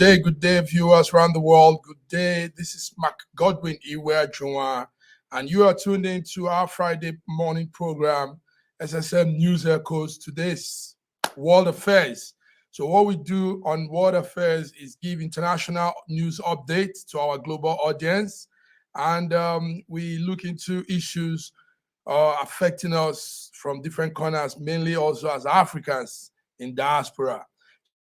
good day, viewers around the world. Good day. This is Mark Godwin Iwe, and you are tuned in to our Friday morning program, SSM News Echoes. Today's World Affairs. So what we do on World Affairs is give international news updates to our global audience, and we look into issues affecting us from different corners, mainly also as Africans in diaspora.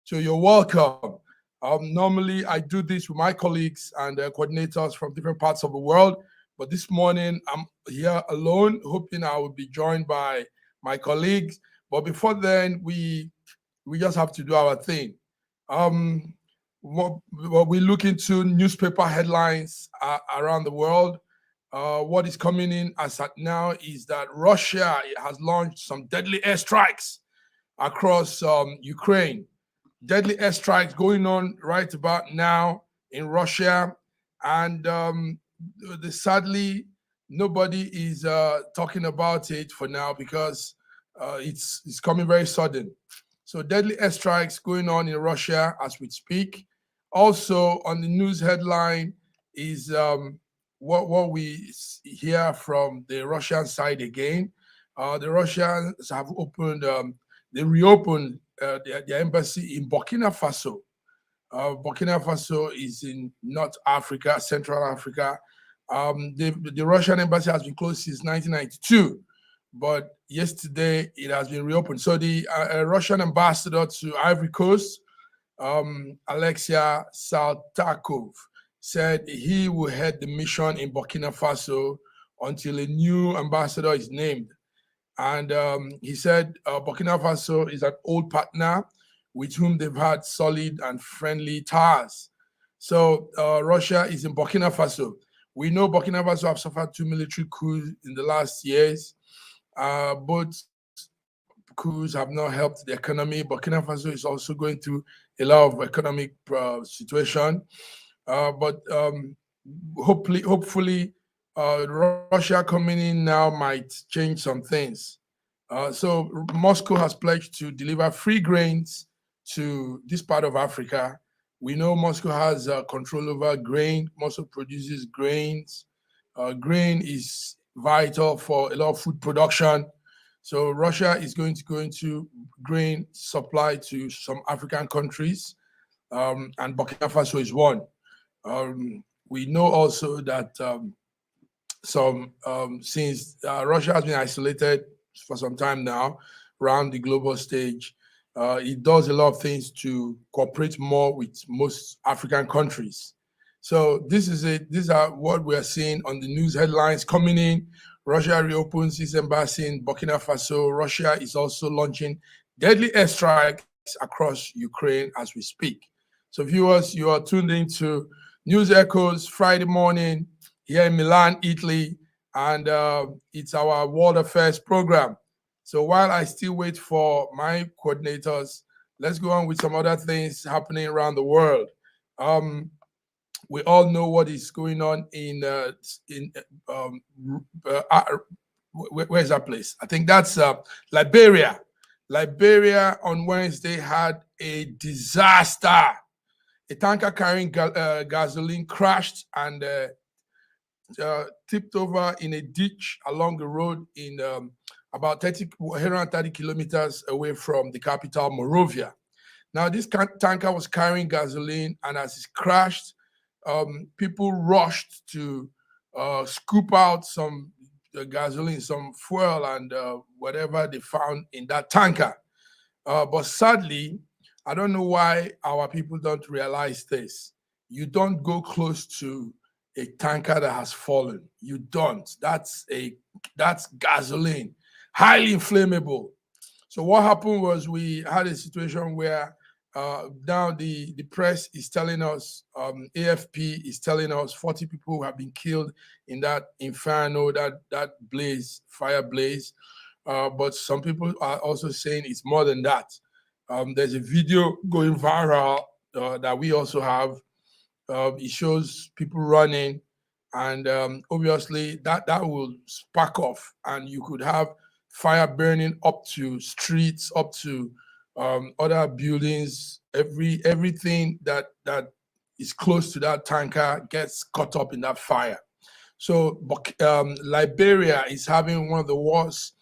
So you're welcome. Normally, I do this with my colleagues and coordinators from different parts of the world, but this morning I'm here alone, hoping I will be joined by my colleagues. But before then, we just have to do our thing. What we look into newspaper headlines around the world. What is coming in as at now is that Russia has launched some deadly airstrikes across Ukraine. Deadly airstrikes going on right about now in Russia, and sadly, nobody is talking about it for now because it's coming very sudden. So deadly airstrikes going on in Russia as we speak. Also on the news headline is what we hear from the Russian side again. The Russians have opened, they reopened their embassy in Burkina Faso. Burkina Faso is in North Africa, Central Africa. The Russian embassy has been closed since 1992, but yesterday it has been reopened. So the Russian ambassador to Ivory Coast, Alexia Saltakov, said he will head the mission in Burkina Faso until a new ambassador is named. And he said Burkina Faso is an old partner with whom they've had solid and friendly ties. So Russia is in Burkina Faso. We know Burkina Faso have suffered 2 military coups in the last years. Both coups have not helped the economy. Burkina Faso is also going through a lot of economic situation. But hopefully, Russia coming in now might change some things. So Moscow has pledged to deliver free grains to this part of Africa. We know Moscow has control over grain. Moscow produces grains. Grain is vital for a lot of food production. So Russia is going to go into grain supply to some African countries, and Burkina Faso is one. We know also that since Russia has been isolated for some time now around the global stage, it does a lot of things to cooperate more with most African countries. So this is it. These are what we are seeing on the news headlines coming in. Russia reopens its embassy in Burkina Faso. Russia is also launching deadly airstrikes across Ukraine as we speak. So viewers, you are tuned into News Echoes Friday morning here in Milan, Italy, and it's our World Affairs program. So while I still wait for my coordinators, let's go on with some other things happening around the world. We all know what is going on where's that place? I think that's Liberia. Liberia on Wednesday had a disaster. A tanker carrying gasoline crashed and tipped over in a ditch along the road in about 130 kilometers away from the capital, Monrovia. Now, this tanker was carrying gasoline, and as it crashed, people rushed to scoop out some gasoline, some fuel, and whatever they found in that tanker. But sadly, I don't know why our people don't realize this. You don't go close to a tanker that has fallen. You don't. That's gasoline, highly inflammable. So what happened was we had a situation where now the press is telling us, AFP is telling us 40 people have been killed in that inferno, that fire blaze. But some people are also saying it's more than that. There's a video going viral that we also have. It shows people running, and obviously that will spark off, and you could have fire burning up to streets, up to other buildings, everything that is close to that tanker gets caught up in that fire. So Liberia is having one of the worst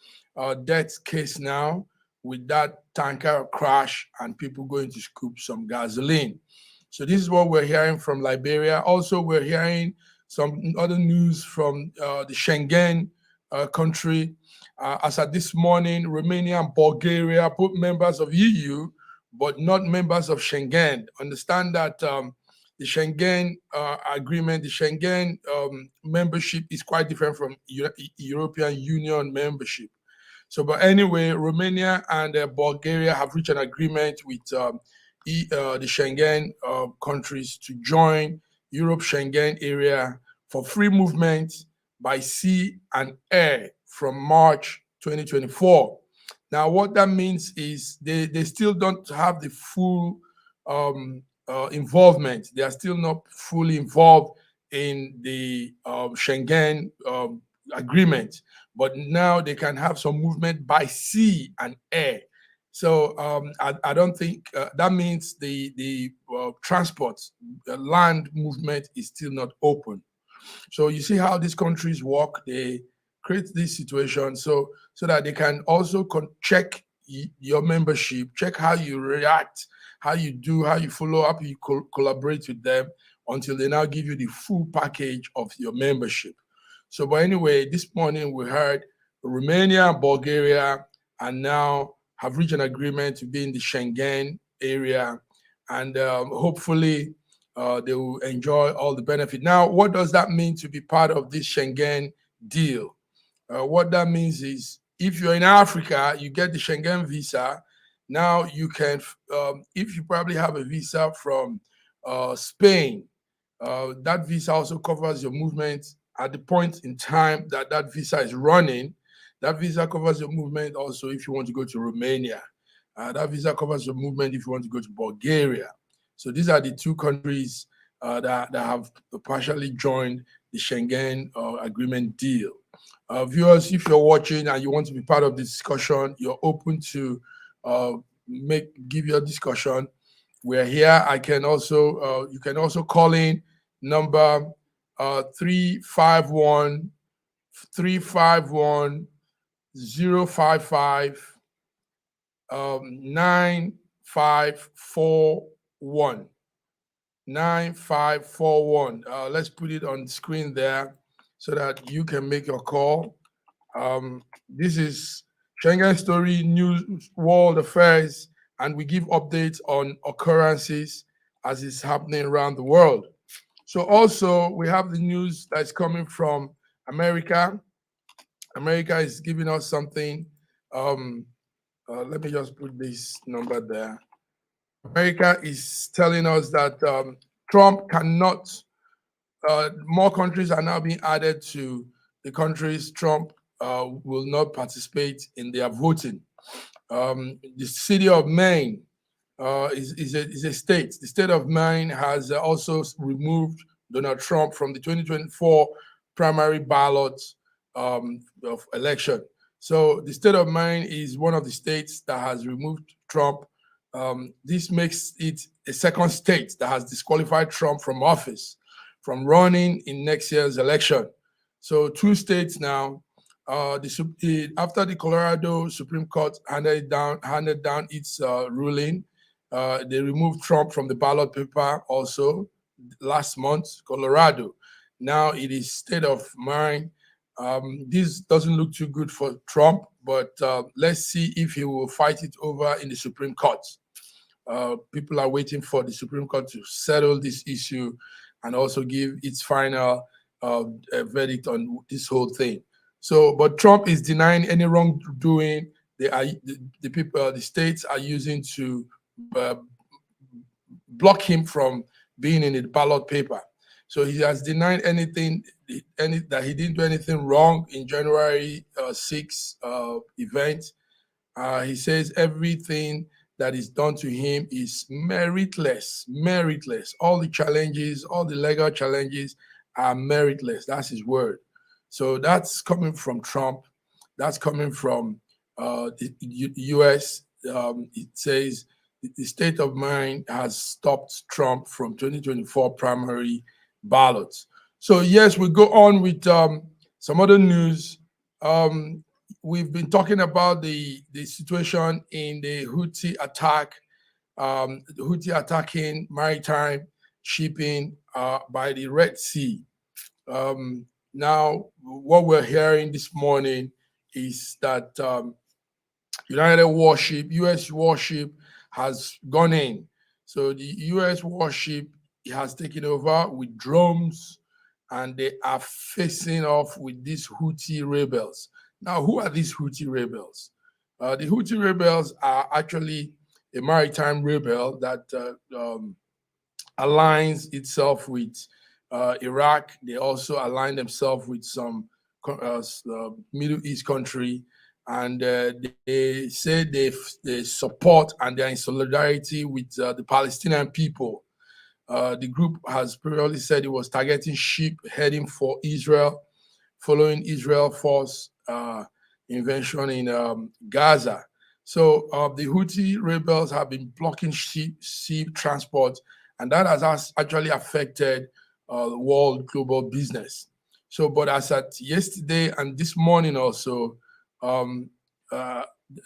death case now, with that tanker crash and people going to scoop some gasoline. So this is what we're hearing from Liberia. Also, we're hearing some other news from the Schengen country. As at this morning, Romania and Bulgaria, both members of EU, but not members of Schengen. Understand that the Schengen agreement, the Schengen membership is quite different from European Union membership. So, but anyway, Romania and Bulgaria have reached an agreement with the Schengen countries to join Europe Schengen area for free movement by sea and air from March 2024. Now, what that means is they still don't have the full involvement. They are still not fully involved in the Schengen agreement, but now they can have some movement by sea and air. So I don't think that means the transport, land movement is still not open. So you see how these countries work. They create this situation so that they can also check your membership, check how you react, how you do, how you follow up, you collaborate with them until they now give you the full package of your membership. So, but anyway, this morning we heard Romania and Bulgaria and now have reached an agreement to be in the Schengen area, and hopefully they will enjoy all the benefit. Now, what does that mean to be part of this Schengen deal? What that means is if you're in Africa, you get the Schengen visa. Now you can, if you probably have a visa from Spain, that visa also covers your movement at the point in time that that visa is running. That visa covers your movement also if you want to go to Romania. That visa covers your movement if you want to go to Bulgaria. So these are the two countries that have partially joined the Schengen agreement deal. Viewers, if you're watching and you want to be part of the discussion, you're open to give your discussion. We're here. I can also you can also call in number 351 055 9541 9541. Let's put it on the screen there so that you can make your call. This is Schengen Story News World Affairs, and we give updates on occurrences as it's happening around the world. So also we have the news that's coming from America. America is giving us something. Let me just put this number there. America is telling us that Trump cannot, more countries are now being added to the countries Trump will not participate in their voting. The city of Maine is a state. The state of Maine has also removed Donald Trump from the 2024 primary ballot of election. So the state of Maine is one of the states that has removed Trump. This makes it a second state that has disqualified Trump from office, from running in next year's election. So two states now. After the Colorado Supreme Court handed down its ruling, they removed Trump from the ballot paper also last month, Colorado. Now it is state of Maine. This doesn't look too good for Trump, but let's see if he will fight it over in the Supreme Court. People are waiting for the Supreme Court to settle this issue and also give its final verdict on this whole thing. So, but Trump is denying any wrongdoing. The people, the states are using to block him from being in the ballot paper. So he has denied that he didn't do anything wrong in January 6 event. He says everything that is done to him is meritless. All the challenges, all the legal challenges are meritless. That's his word. So that's coming from Trump. That's coming from the U.S. it says the State of Maine has stopped Trump from 2024 primary ballots. So yes, we go on with some other news. We've been talking about the situation in the Houthi attack, the Houthi attacking maritime shipping by the Red Sea. Now, what we're hearing this morning is that U.S. warship has gone in. So the U.S. warship has taken over with drones, and they are facing off with these Houthi rebels. Now, who are these Houthi rebels? The Houthi rebels are actually a maritime rebel that aligns itself with Iraq. They also align themselves with some Middle East country, and they say they support and they're in solidarity with the Palestinian people. The group has previously said it was targeting ship heading for Israel, following Israel force invasion in Gaza. So the Houthi rebels have been blocking sea transport, and that has actually affected world global business. So, but as at yesterday and this morning also, the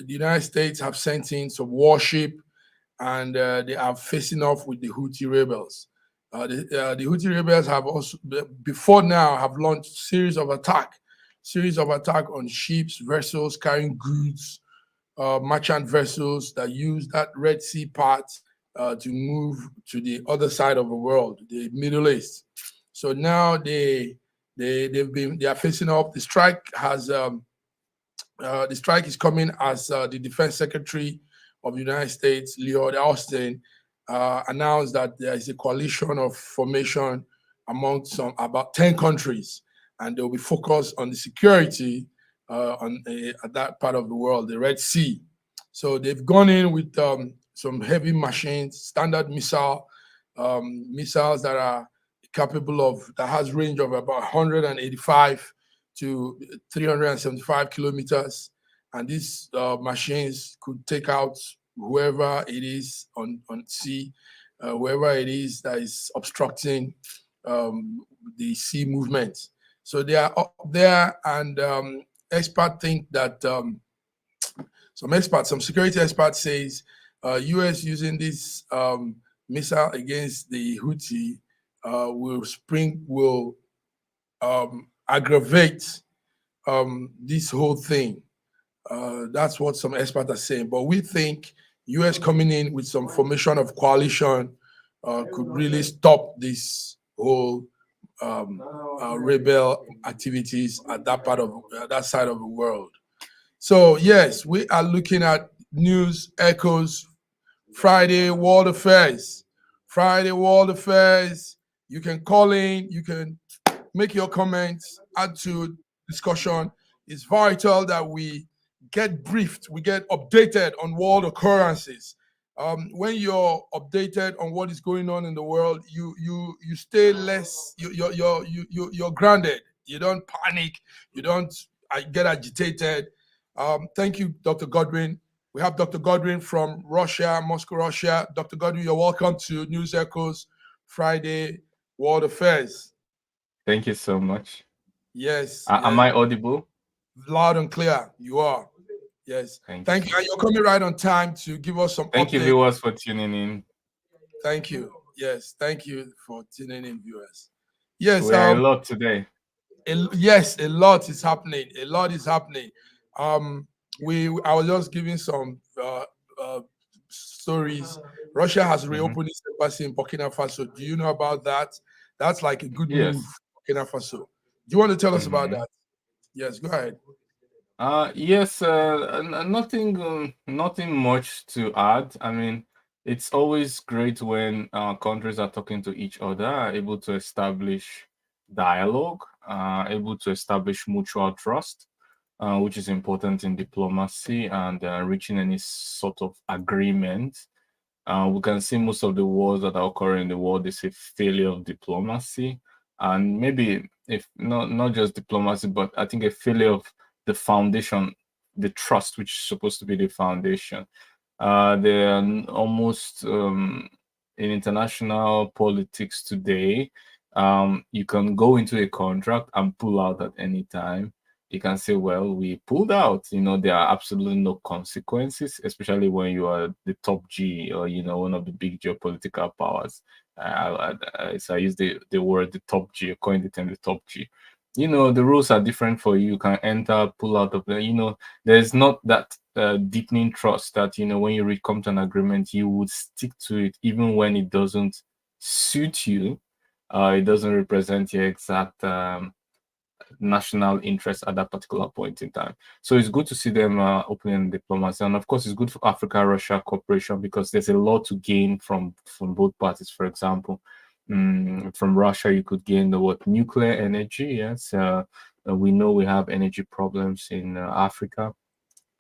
United States have sent in some warship, and they are facing off with the Houthi rebels. The Houthi rebels have also, before now, have launched series of attack on ships, vessels carrying goods, merchant vessels that use that Red Sea part to move to the other side of the world, the Middle East. So now they are facing off. The strike is coming as the Defense Secretary of the United States, Lloyd Austin, announced that there is a coalition of formation among about 10 countries, and they'll be focused on the security at that part of the world, the Red Sea. So they've gone in with some heavy machines, standard missiles that are that has range of about 185 to 375 kilometers. And these machines could take out whoever it is on sea, whoever it is that is obstructing the sea movement. So they are up there, and experts think that some security experts says U.S. using this missile against the Houthi will aggravate this whole thing. That's what some experts are saying. But we think U.S. coming in with some formation of coalition could really stop this whole rebel activities at that part of that side of the world. So yes, we are looking at news echoes. Friday World Affairs. You can call in. You can make your comments, add to discussion. It's vital that we get briefed, we get updated on world occurrences. When you're updated on what is going on in the world, you stay less. You're grounded. You don't panic. You don't get agitated. Thank you, Dr. Godwin. We have Dr. Godwin from Russia, Moscow, Russia. Dr. Godwin, you're welcome to News Echoes Friday World Affairs. Thank you so much. Yes. Am I audible? Loud and clear. You are. Yes. Thank you. And you're coming right on time to give us some Thank you, viewers, for tuning in. Thank you. Yes. Thank you for tuning in, viewers. Yes. We are a lot today. Yes, a lot is happening. A lot is happening. I was just giving some stories. Russia has reopened its embassy in Burkina Faso. Do you know about that? That's like a good move for Burkina Faso. Do you want to tell us about that? Yes, go ahead. Yes, nothing much to add. I mean, it's always great when countries are talking to each other, are able to establish dialogue, able to establish mutual trust, which is important in diplomacy and reaching any sort of agreement. We can see most of the wars that are occurring in the world is a failure of diplomacy, and maybe if not just diplomacy, but I think a failure of the foundation, the trust, which is supposed to be the foundation. They're almost in international politics today. You can go into a contract and pull out at any time. You can say, well, we pulled out. There are absolutely no consequences, especially when you are the top G, or one of the big geopolitical powers. So I use the word the top G, coined the term the top G. The rules are different for you. You can enter, pull out of the, there's not that deepening trust that, when you come to an agreement, you would stick to it even when it doesn't suit you. It doesn't represent your exact national interest at that particular point in time. So it's good to see them opening diplomacy, and of course, it's good for Africa-Russia cooperation because there's a lot to gain from both parties. For example, from Russia, you could gain the nuclear energy. Yes, we know we have energy problems in Africa.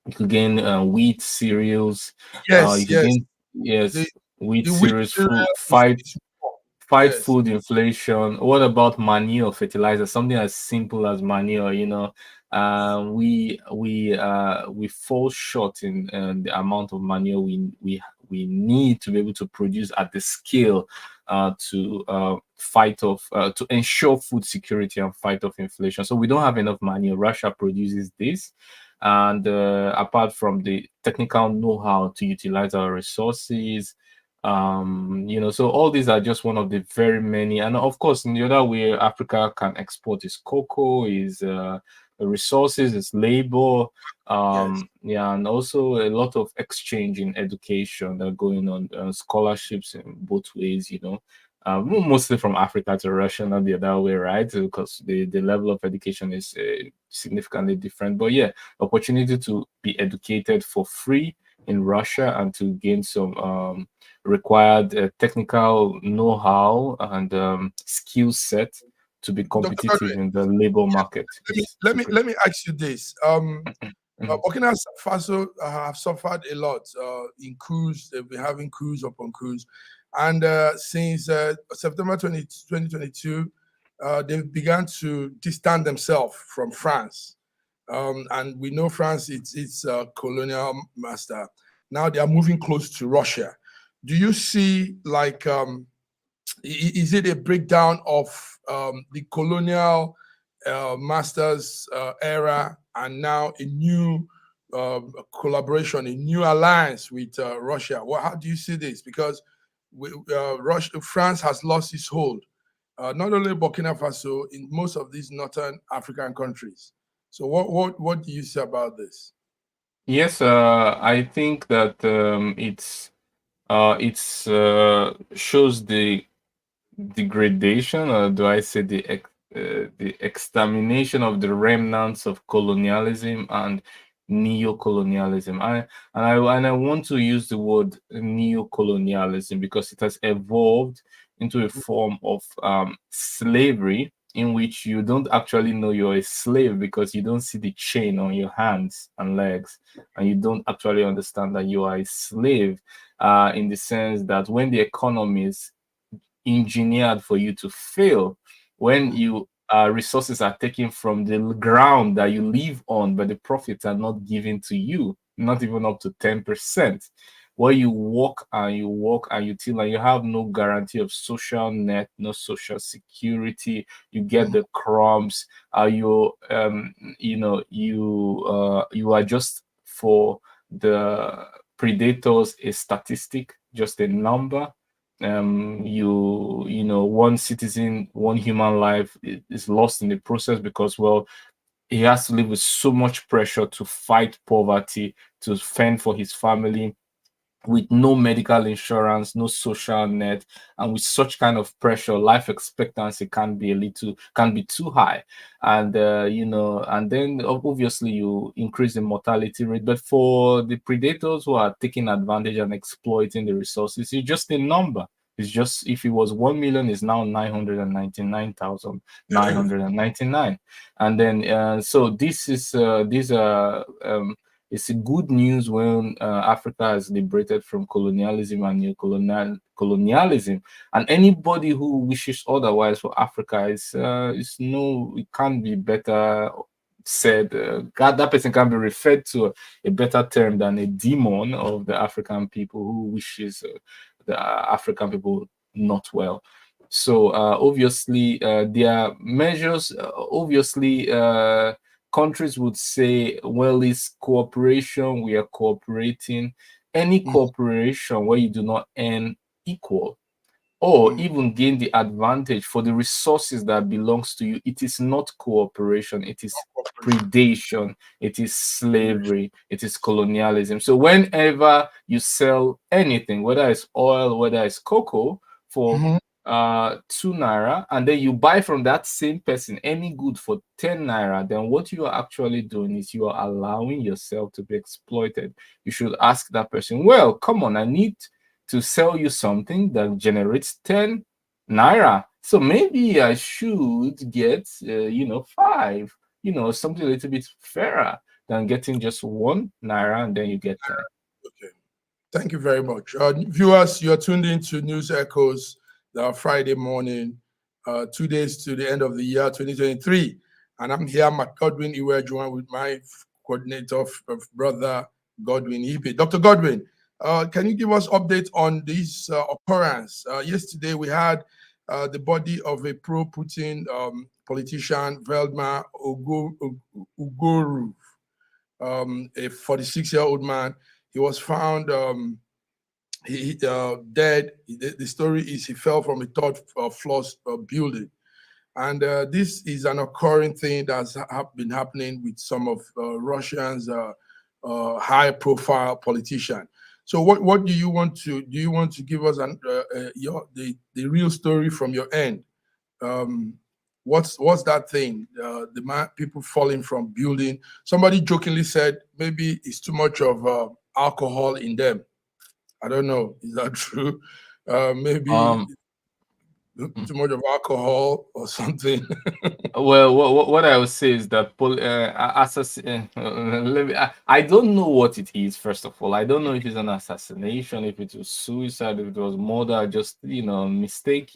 You could gain wheat, cereals. You Yes, could yes. gain, The yes, wheat, the wheat cereals, cereal food, is poor. fight Yes, food inflation. What about manure fertilizer? Something as simple as manure. We fall short in the amount of manure we need to be able to produce at the scale to fight off to ensure food security and fight off inflation. So we don't have enough manure. Russia produces this. And apart from the technical know-how to utilize our resources, so all these are just one of the very many. And of course, in the other way Africa can export is cocoa, is resources, is labor, yes. yeah, and also a lot of exchange in education that are going on, scholarships in both ways, mostly from Africa to Russia, not the other way, right? Because the level of education is significantly different. But yeah, opportunity to be educated for free in Russia and to gain some required technical know-how and skill set to be Dr. competitive Godwin, in the labor market let me is let me critical. let me ask you this. Mhm. Burkina Faso have suffered a lot in coups. They've been having coups upon coups. And since September 2022, they've begun to distance themselves from France. And we know France, it's a colonial master. Now they are moving close to Russia. Do you see, like, is it a breakdown of the colonial masters era, and now a new collaboration, a new alliance with Russia? How do you see this? Because France has lost its hold, not only Burkina Faso, in most of these northern African countries. So what do you say about this? Yes, I think that it's shows the degradation, or do I say the extermination of the remnants of colonialism and neo-colonialism. And I want to use the word neo-colonialism because it has evolved into a form of slavery in which you don't actually know you're a slave because you don't see the chain on your hands and legs, and you don't actually understand that you are a slave, in the sense that when the economy is engineered for you to fail, when you resources are taken from the ground that you live on, but the profits are not given to you, not even up to 10%. Where you walk and you till, and you have no guarantee of social net, no social security. You get Mhm. the crumbs. You are just for the predators a statistic, just a number. One citizen, one human life is lost in the process because, well, he has to live with so much pressure to fight poverty, to fend for his family, with no medical insurance, no social net, and with such kind of pressure, life expectancy can be too high. And and then obviously you increase the mortality rate. But for the predators who are taking advantage and exploiting the resources, it's just a number. It's just, if it was 1 million, it's now 999,999. And then so this is these are it's a good news when Africa has liberated from colonialism and colonialism, and anybody who wishes otherwise for Africa is no, it can't be better said, that person can be referred to a better term than a demon of the African people who wishes the African people not well. So obviously, there are measures. Obviously, countries would say, well, it's cooperation. We are cooperating. Any Mm, cooperation where you do not earn equal or mm, even gain the advantage for the resources that belongs to you, it is not cooperation, it is cooperation. predation, it is slavery, it is colonialism. So whenever you sell anything, whether it's oil, whether it's cocoa, for Mhm. 2 naira, and then you buy from that same person any good for 10 naira, then what you are actually doing is you are allowing yourself to be exploited. You should ask that person, well, come on, I need to sell you something that generates 10 naira. So maybe I should get, 5, something a little bit fairer than getting just 1 naira and then you get 10. Okay. Thank you very much. Viewers, you're tuned into News Echoes, Friday morning, 2 days to the end of the year 2023. And I'm here, Matt Godwin Iwejuan, with my coordinator, brother Godwin Ibe. Dr. Godwin, can you give us update on this occurrence? Yesterday, we had the body of a pro-Putin politician, Veldmar Uguru, a 46-year-old man. He was found dead. The story is he fell from a third floor building. And this is an occurring thing that's been happening with some of Russia's high-profile politicians. So, what do you want to give us the real story from your end? Um, what's that thing? The man, people falling from building. Somebody jokingly said maybe it's too much of alcohol in them. I don't know. Is that true? Maybe Um, too much of alcohol or something. Well, what I would say is that I don't know what it is. First of all, I don't know if it's an assassination, if it was suicide, if it was murder, just mistake.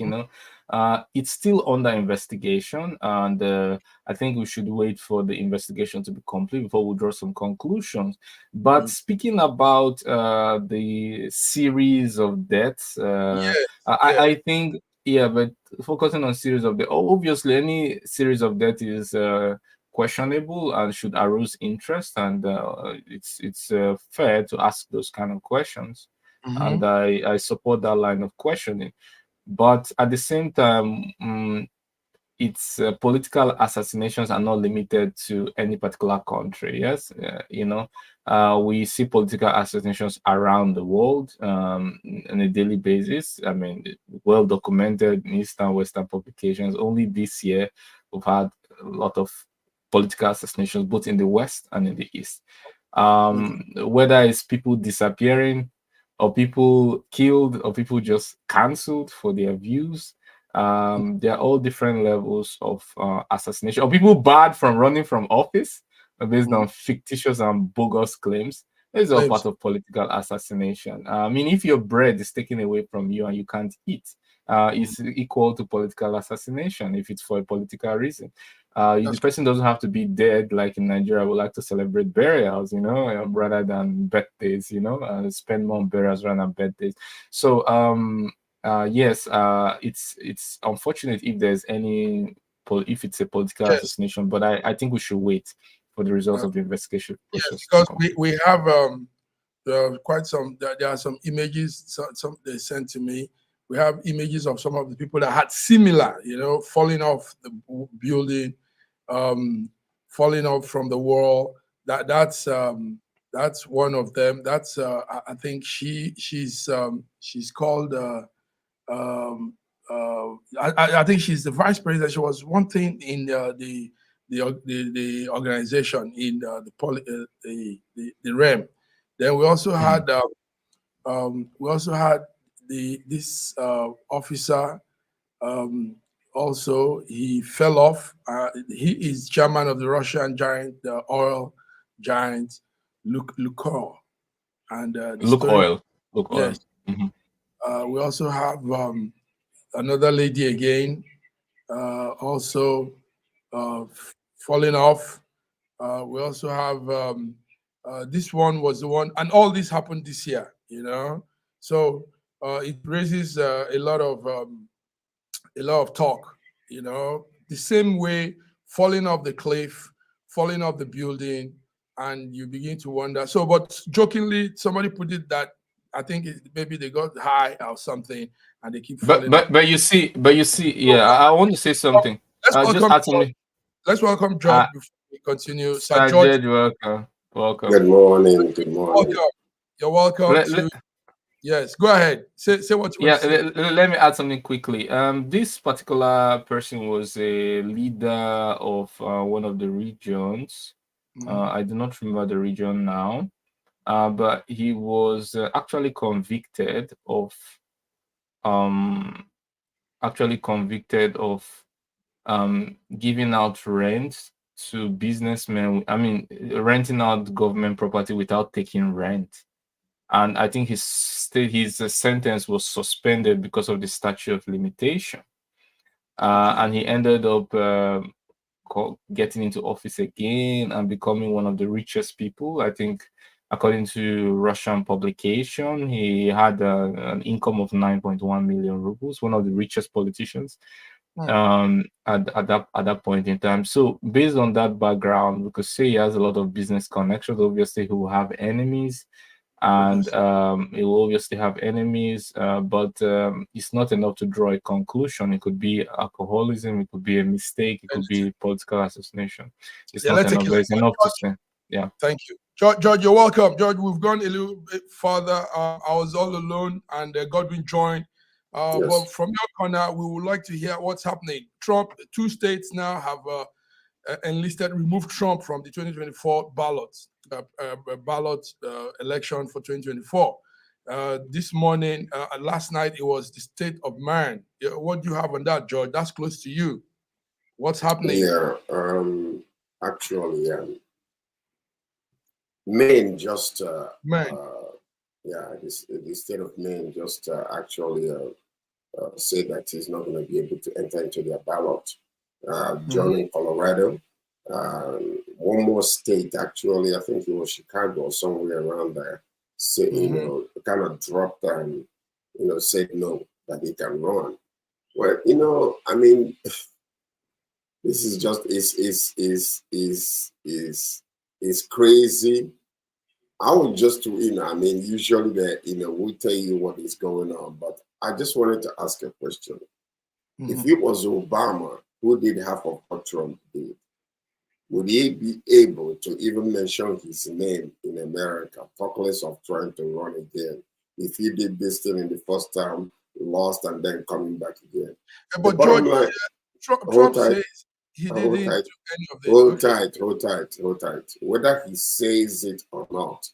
It's still under investigation, and I think we should wait for the investigation to be complete before we draw some conclusions. But speaking about the series of deaths, Yes, I, yes. I think, yeah, but focusing on series of death. Obviously, any series of death is questionable and should arouse interest, and it's fair to ask those kind of questions, and Mm-hmm. I support that line of questioning. But at the same time, it's political assassinations are not limited to any particular country. Yes, we see political assassinations around the world on a daily basis. I mean, well documented in Eastern Western publications. Only this year, we've had a lot of political assassinations both in the West and in the East. Okay. Whether it's people disappearing, or people killed, or people just cancelled for their views. There are all different levels of assassination, or people barred from running from office based Mm-hmm. on fictitious and bogus claims. This is all Claims. part of political assassination. I mean, if your bread is taken away from you and you can't eat, it's equal to political assassination if it's for a political reason. The That's person doesn't have to be dead, like in Nigeria. We like to celebrate burials, rather than birthdays, spend more on burials rather than birthdays. So, yes, it's unfortunate if there's if it's a political yes. assassination, but I think we should wait for the results Uh, of the investigation yes, process to because come. we have quite some. There are some images. Some they sent to me. We have images of some of the people that had similar, falling off the building, um, falling off from the wall. That's one of them. That's I think she's called. Um, I think she's the vice president. She was one thing in the organization in the REM. Then Mm. we also had this officer. Um, Also, he fell off. He is chairman of the Russian giant, the oil giant, Lukoil. And the Look story, oil, look yes. oil. Mhm. We also have another lady again, also falling off. We also have this one was the one, and all this happened this year. So it raises a lot of talk. The same way falling off the cliff, falling off the building, and you begin to wonder. So, but jokingly, somebody put it that I think maybe they got high or something, and they keep But falling off. you see, yeah, I want to say something. Let's Just welcome add George. something. Let's welcome George before we continue. Sir Sir George, Jed, welcome, welcome. Good morning. Good morning. welcome. You're welcome Let, to. let, Yes, go ahead. Say what you want yeah, to say. let me add something quickly. This particular person was a leader of one of the regions. I do not remember the region now. But he was actually convicted of um giving out rent to businessmen. I mean, renting out government property without taking rent. And I think his sentence was suspended because of the statute of limitation. And he ended up getting into office again and becoming one of the richest people. I think, according to Russian publication, he had an income of 9.1 million rubles, one of the richest politicians at that point in time. So based on that background, we could say he has a lot of business connections. Obviously, he will have enemies, and he will obviously have enemies, but it's not enough to draw a conclusion. It could be alcoholism, it could be a mistake, it could be political assassination. It's Yeah, not let's take enough. it. There's enough to say. Yeah. Thank you. George, you're welcome. George, we've gone a little bit further. I was all alone, and Godwin joined. Yes. But from your corner, we would like to hear what's happening. Trump, 2 states now have removed Trump from the 2024 ballot election for 2024. This morning, last night, it was the State of Maine. What do you have on that, George? That's close to you. What's happening? Yeah. Actually, Maine just Maine. the state of Maine just actually said that he's not going to be able to enter into their ballot. Joining Colorado, one more state actually, I think it was Chicago or somewhere around there. So kind of dropped and said no, that they can run. Well, I mean, this is just is crazy. I would just I mean, usually we tell you what is going on, but I just wanted to ask a question. If it was Obama who did half of what Trump did, would he be able to even mention his name in America, talk less of trying to run again? If he did this thing in the first time, lost, and then coming back again. But George, Trump says he didn't do any of this. Hold tight. Whether he says it or not,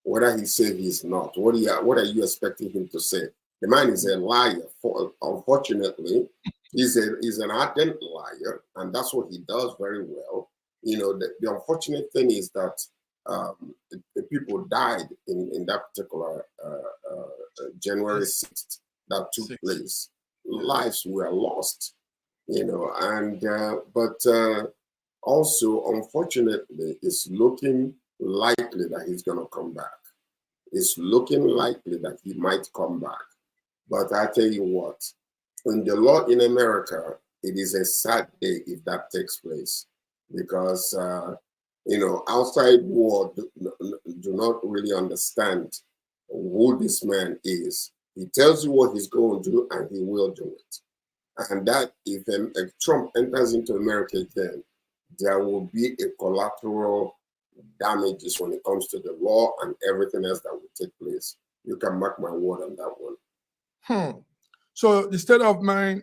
whether he says he's not, what are you expecting him to say? The man is a liar. Unfortunately, he's an ardent liar, and that's what he does very well. The unfortunate thing is that the people died in that particular January 6th that took place. Lives were lost, but also, unfortunately, it's looking likely that he's going to come back. It's looking likely that he might come back. But I tell you what, in the law in America, it is a sad day if that takes place, because outside world do not really understand who this man is. He tells you what he's going to do, and he will do it. And that if Trump enters into America, then there will be a collateral damages when it comes to the law and everything else that will take place. You can mark my word on that one. So the state of Maine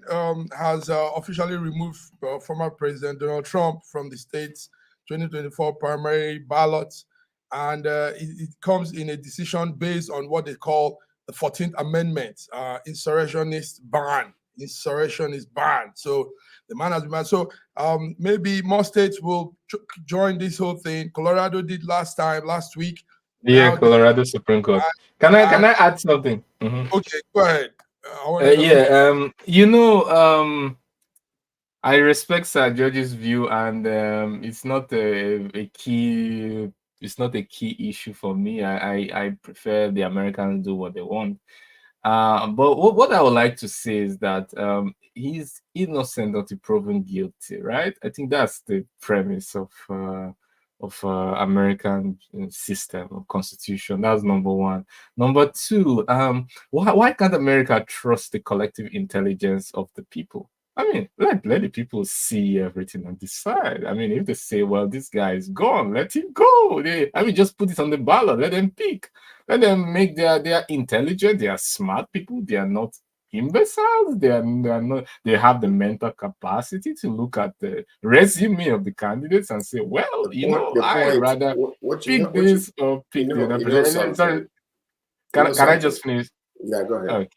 has officially removed former President Donald Trump from the state's 2024 primary ballots, and it comes in a decision based on what they call the 14th Amendment, insurrectionist ban. Insurrection is banned. So the man has been banned. So maybe more states will join this whole thing. Colorado did last week. Yeah, Now Colorado Supreme Court. Can I add something? Okay, go ahead. I respect Sir George's view, and it's not a key. It's not a key issue for me. I prefer the Americans do what they want. But what I would like to say is that he's innocent until proven guilty, right? I think that's the premise of American system of constitution. That's number one. Number two, why can't America trust the collective intelligence of the people? I mean, let the people see everything and decide. I mean, if they say, well, this guy is gone, let him go. Just put it on the ballot. Let them pick. Let them make their intelligent, they are smart people. They are not imbeciles. They are not. They have the mental capacity to look at the resume of the candidates and say, well, I'd rather pick this or pick the other. Sorry, can I just finish? Yeah, go ahead. Okay.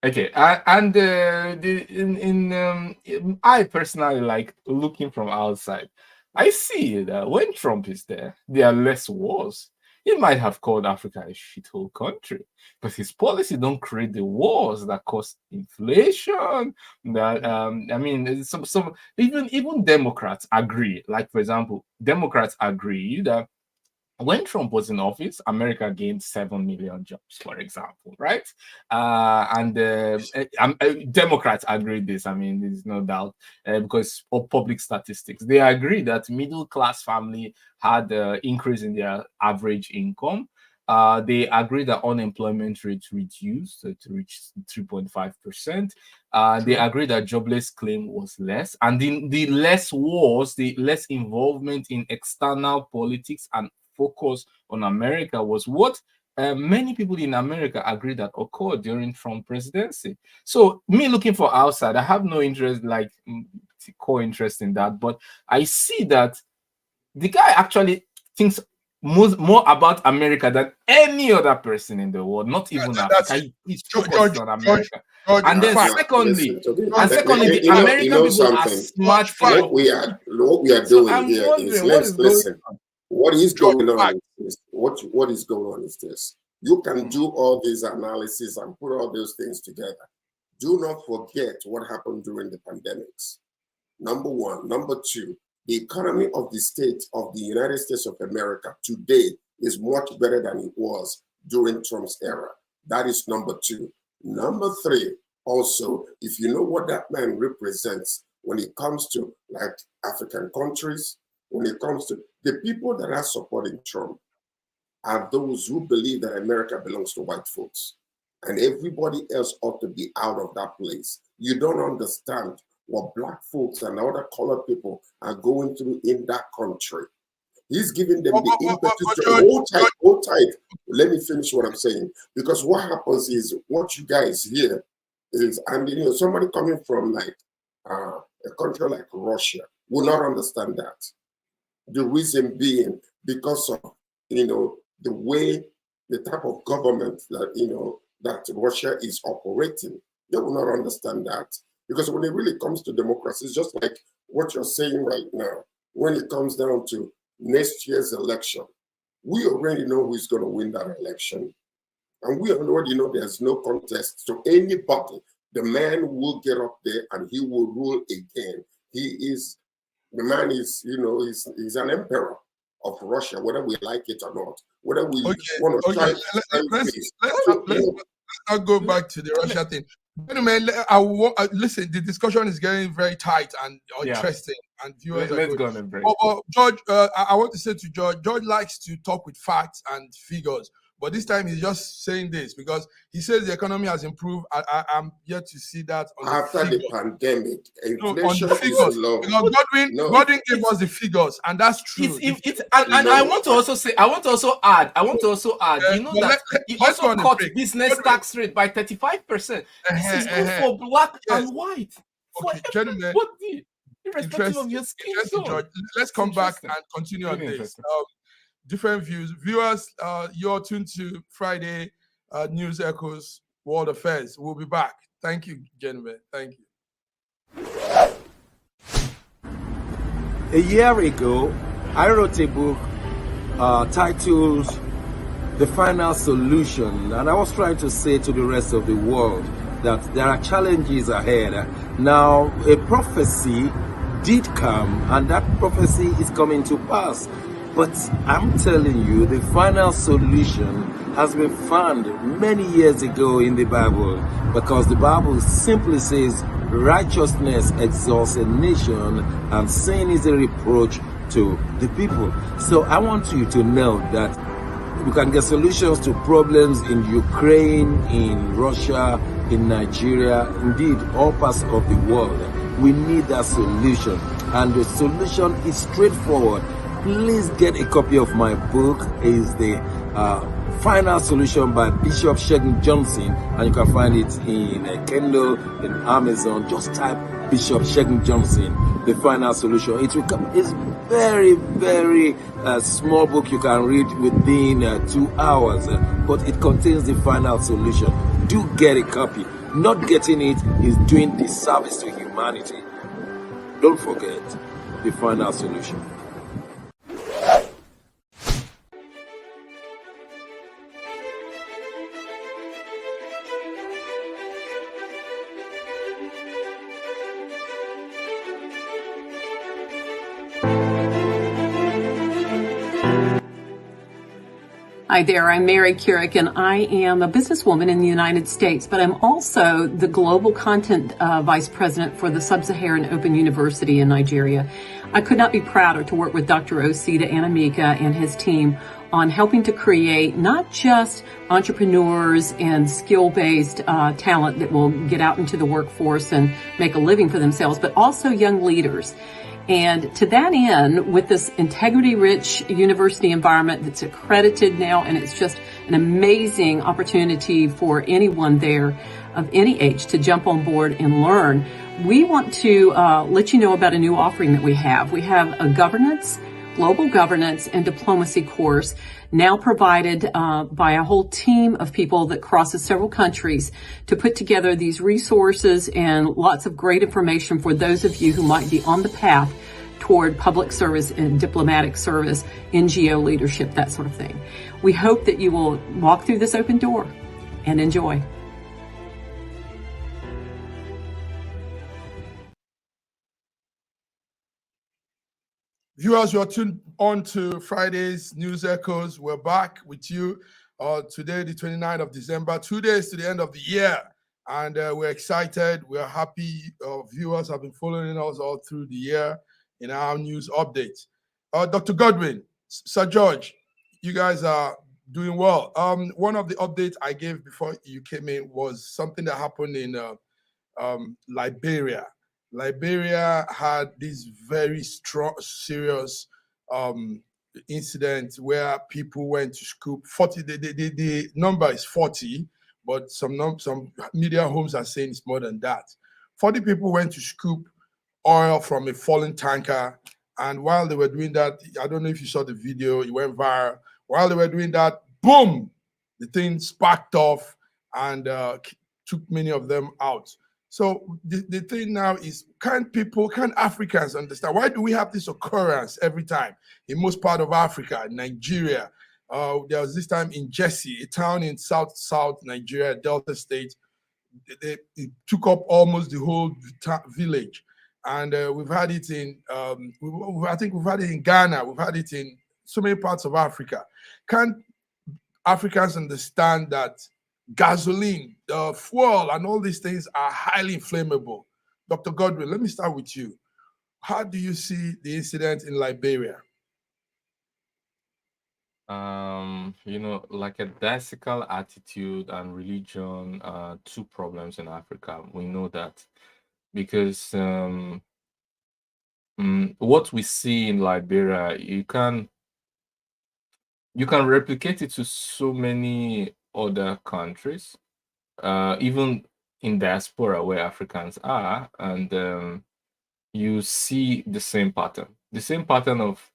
Okay, and I personally like looking from outside. I see that when Trump is there are less wars. He might have called Africa a shithole country, but his policy don't create the wars that cause inflation. That some even Democrats agree. Like, for example, Democrats agree that when Trump was in office, America gained 7 million jobs, for example, right? Democrats agree this. I mean, there's no doubt because of public statistics. They agree that middle-class family had an increase in their average income. They agree that unemployment rate reduced to reach 3.5%. They agree that jobless claim was less. And the less wars, the less involvement in external politics and focus on America was what many people in America agree that occurred during Trump presidency. So me looking for outside, I have no interest, like core interest in that, but I see that the guy actually thinks more about America than any other person in the world, not even Africa. He's focused on America. And then secondly, the American people are smart. What we are doing here is, listen. What is going on is what is going on is this. You can do all these analysis and put all those things together. Do not forget what happened during the pandemics. Number one. Number two, the economy of the state of the United States of America today is much better than it was during Trump's era. That is number two. Number three, also, if you know what that man represents when it comes to like African countries, when it comes to the people that are supporting Trump are those who believe that America belongs to white folks and everybody else ought to be out of that place. You don't understand what black folks and other colored people are going through in that country. He's giving them the impetus to hold tight. Let me finish what I'm saying. Because what happens is what you guys hear is, and somebody coming from like a country like Russia will not understand that. The reason being because of the way, the type of government that that Russia is operating. They will not understand that, because when it really comes to democracy, it's just like what you're saying right now. When it comes down to next year's election, we already know who's going to win that election, and we already know there's no contest to anybody. The man will get up there and he will rule again. The man is, he's an emperor of Russia, whether we like it or not, whether we want to try. Let's not go back to the Russia thing. Gentlemen, listen, the discussion is getting very tight and interesting, and viewers let's go on a break. George, I want to say to George, George likes to talk with facts and figures. But this time he's just saying this because he says the economy has improved. I'm yet to see that after the pandemic. Inflation is low. Because Godwin gave us the figures, and that's true. I want to also add. That he also cut business tax rate by 35%. This is good for black and white. Okay, gentlemen. Irrespective of your skin tone. Let's come back and continue on this. Different views. Viewers, you're tuned to Friday News Echoes World Affairs. We'll be back. Thank you, gentlemen. Thank you. A year ago, I wrote a book titled The Final Solution, and I was trying to say to the rest of the world that there are challenges ahead. Now, a prophecy did come, and that prophecy is coming to pass. But I'm telling you, the final solution has been found many years ago in the Bible, because the Bible simply says righteousness exalts a nation and sin is a reproach to the people. So I want you to know that we can get solutions to problems in Ukraine, in Russia, in Nigeria, indeed all parts of the world. We need that solution, and the solution is straightforward. Please get a copy of my book. It's the Final Solution by Bishop Schengen Johnson, and you can find it in Kindle, in Amazon. Just type Bishop Schengen Johnson, The Final Solution. It's very, very small book you can read within 2 hours, but it contains the final solution. Do get a copy. Not getting it is doing disservice to humanity. Don't forget The Final Solution. Hi there, I'm Mary Keurig, and I am a businesswoman in the United States, but I'm also the Global Content Vice President for the Sub-Saharan Open University in Nigeria. I could not be prouder to work with Dr. Osita Anamika and his team on helping to create not just entrepreneurs and skill-based talent that will get out into the workforce and make a living for themselves, but also young leaders. And to that end, with this integrity-rich university environment that's accredited now, and it's just an amazing opportunity for anyone there of any age to jump on board and learn, we want to let you know about a new offering that we have. We have a global governance and diplomacy course now provided by a whole team of people that crosses several countries to put together these resources and lots of great information for those of you who might be on the path toward public service and diplomatic service, NGO leadership, that sort of thing. We hope that you will walk through this open door and enjoy. Viewers, you are tuned on to Friday's News Echoes. We're back with you today, the 29th of December, 2 days to the end of the year. And we're excited. We're happy. Viewers have been following us all through the year in our news updates. Dr. Godwin, Sir George, you guys are doing well. One of the updates I gave before you came in was something that happened in Liberia. Liberia had this very serious incident where people went to scoop 40. The number is 40, but some media homes are saying it's more than that. 40 people went to scoop oil from a fallen tanker, and while they were doing that, I don't know if you saw the video, it went viral. While they were doing that, boom, the thing sparked off and took many of them out. So the thing now is, can Africans understand? Why do we have this occurrence every time in most part of Africa, Nigeria? There was this time in Jesse, a town in South Nigeria, Delta State. It took up almost the whole village. And we've had it in, I think we've had it in Ghana. We've had it in so many parts of Africa. Can Africans understand that gasoline, fuel, and all these things are highly inflammable? Dr. Godwin, let me start with you. How do you see the incident in Liberia? Like a dialectical attitude and religion are two problems in Africa. We know that because what we see in Liberia, you can replicate it to so many other countries, even in diaspora where Africans are, and you see the same pattern of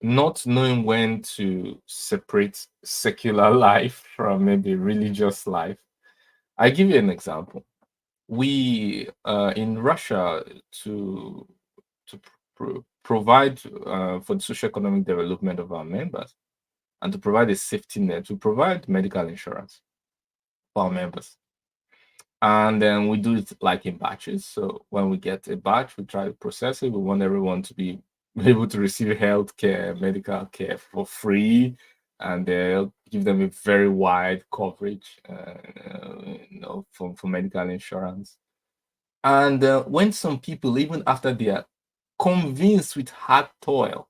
not knowing when to separate secular life from maybe religious life. I give you an example. We in Russia to provide for the socio-economic development of our members and to provide a safety net, to provide medical insurance for our members. And then we do it like in batches. So when we get a batch, we try to process it. We want everyone to be able to receive health care, medical care for free, and they'll give them a very wide coverage, for medical insurance. And when some people, even after they are convinced with hard toil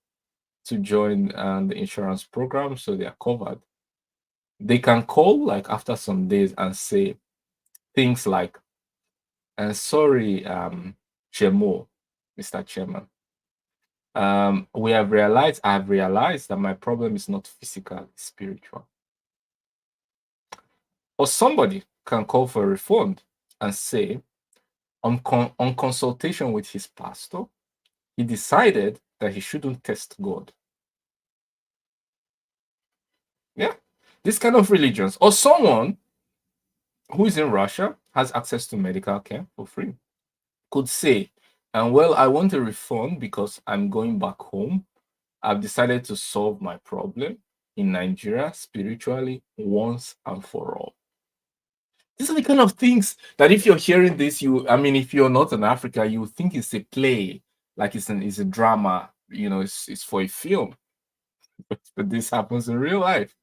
to join the insurance program, so they are covered, they can call like after some days and say things like, sorry, Chemo, Mr. Chairman. I have realized that my problem is not physical, it's spiritual. Or somebody can call for a refund and say, on consultation with his pastor, he decided that he shouldn't test God. Yeah, this kind of religions. Or someone who is in Russia has access to medical care for free could say, and well, I want a refund because I'm going back home. I've decided to solve my problem in Nigeria spiritually once and for all. These are the kind of things that if you're hearing this, if you're not in Africa, you think it's a play, like it's a drama, it's for a film. But this happens in real life.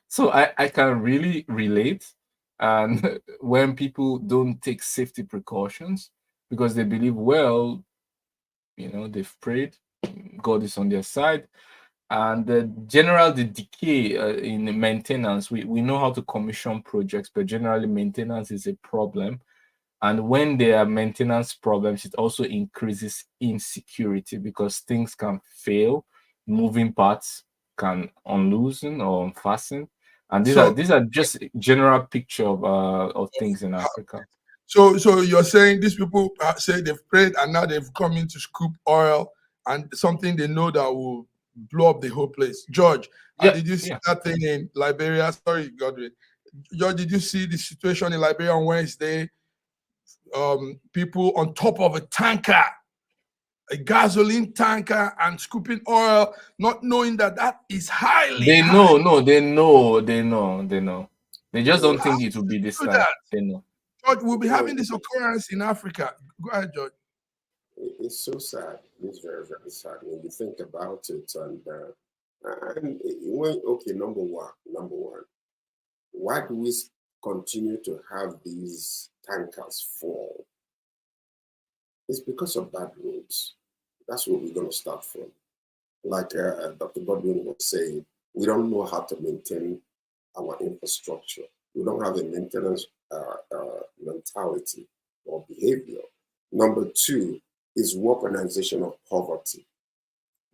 So I can really relate. And when people don't take safety precautions because they believe, well, they've prayed, God is on their side. And the decay in maintenance, we know how to commission projects, but generally maintenance is a problem. And when there are maintenance problems, it also increases insecurity because things can fail, moving parts can unloosen or unfasten. And these are just general picture of things in Africa. So you're saying these people say they've prayed and now they've come in to scoop oil and something they know that will blow up the whole place. George, did you see that thing in Liberia? Sorry, Godwin. George, did you see the situation in Liberia on Wednesday? People on top of a tanker, a gasoline tanker, and scooping oil, not knowing that is highly. They know. They just don't think it will be this time. They know. George, we'll be having this occurrence in Africa. Go ahead, George. It's so sad. It's very, very sad when you think about it. Number one, why do we continue to have these tankers fall? It's because of bad roads. That's where we're going to start from. Like Dr. Godwin was saying, we don't know how to maintain our infrastructure. We don't have a maintenance mentality or behavior. Number two is weaponization of poverty.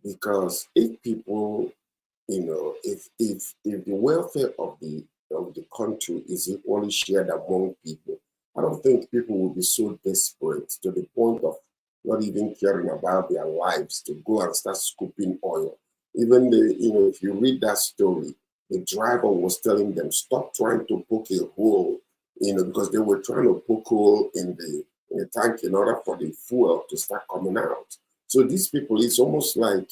Because if people, if the welfare of the country is equally shared among people, I don't think people will be so desperate to the point of not even caring about their lives to go and start scooping oil. Even if you read that story, the driver was telling them, stop trying to poke a hole, because they were trying to poke a hole in the tank in order for the fuel to start coming out. So these people, it's almost like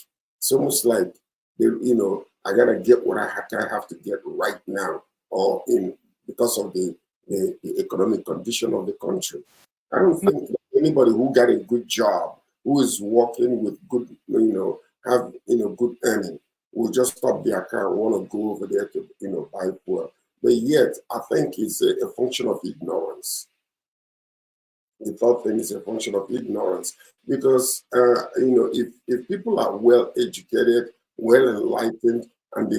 they, I gotta get what I have to get right now, or because of the economic condition of the country. I don't think anybody who got a good job, who is working with good, have good earning, will just stop their car and want to go over there to buy fuel. But yet, I think it's a function of ignorance. The third thing is a function of ignorance, because if people are well educated, well enlightened, and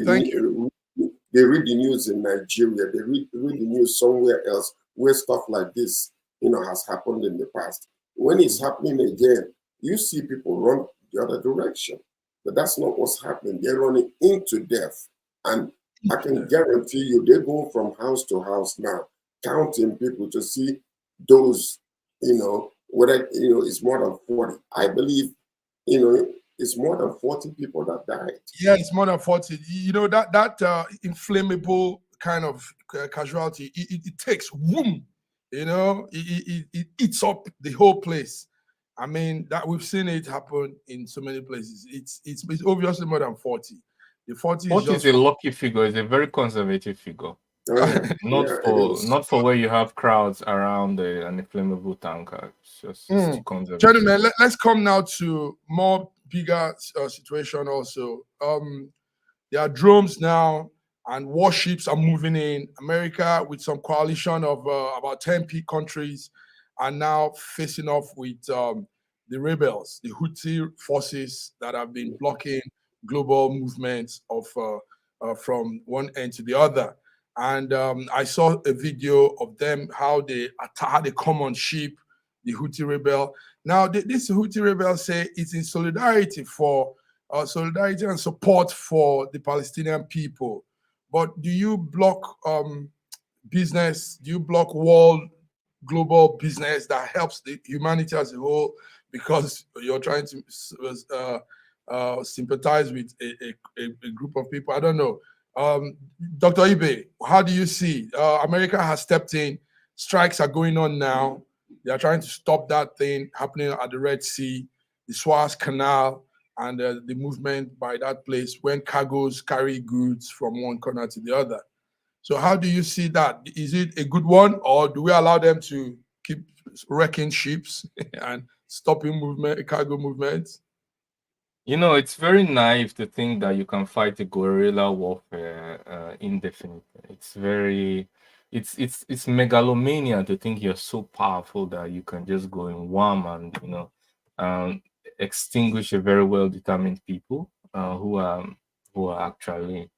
they read the news in Nigeria, they read the news somewhere else where stuff like this has happened in the past. When it's happening again, you see people run the other direction. But that's not what's happening. They're running into death. And I can guarantee you, they go from house to house now, counting people to see those, whether, it's more than 40. I believe, it's more than 40 people that died. Yeah, it's more than 40. That inflammable kind of casualty, it takes whoom, it eats up the whole place. I mean, that we've seen it happen in so many places. It's obviously more than 40. The 40 is a lucky figure. It's a very conservative figure. Oh, yeah. Not Yeah, it for is. where you have crowds around an inflammable tanker. It's too conservative. Gentlemen, let's come now to more bigger situation also. There are drones now, and warships are moving in. America, with some coalition of about 10 countries, are now facing off with the rebels, the Houthi forces that have been blocking global movements of from one end to the other. And I saw a video of them how they had a common ship, the Houthi rebel. Now, this Houthi rebel say it's in solidarity for solidarity and support for the Palestinian people. But do you block business? Do you block world global business that helps the humanity as a whole because you're trying to sympathize with a group of people? I don't know. Dr. Ibe, how do you see? America has stepped in. Strikes are going on now. They are trying to stop that thing happening at the Red Sea, the Suez Canal, and the movement by that place when cargoes carry goods from one corner to the other. So how do you see that? Is it a good one, or do we allow them to keep wrecking ships and stopping movement, cargo movements? You know, it's very naive to think that you can fight a guerrilla warfare indefinitely. It's megalomania to think you're so powerful that you can just go in wham and extinguish a very well determined people who are actually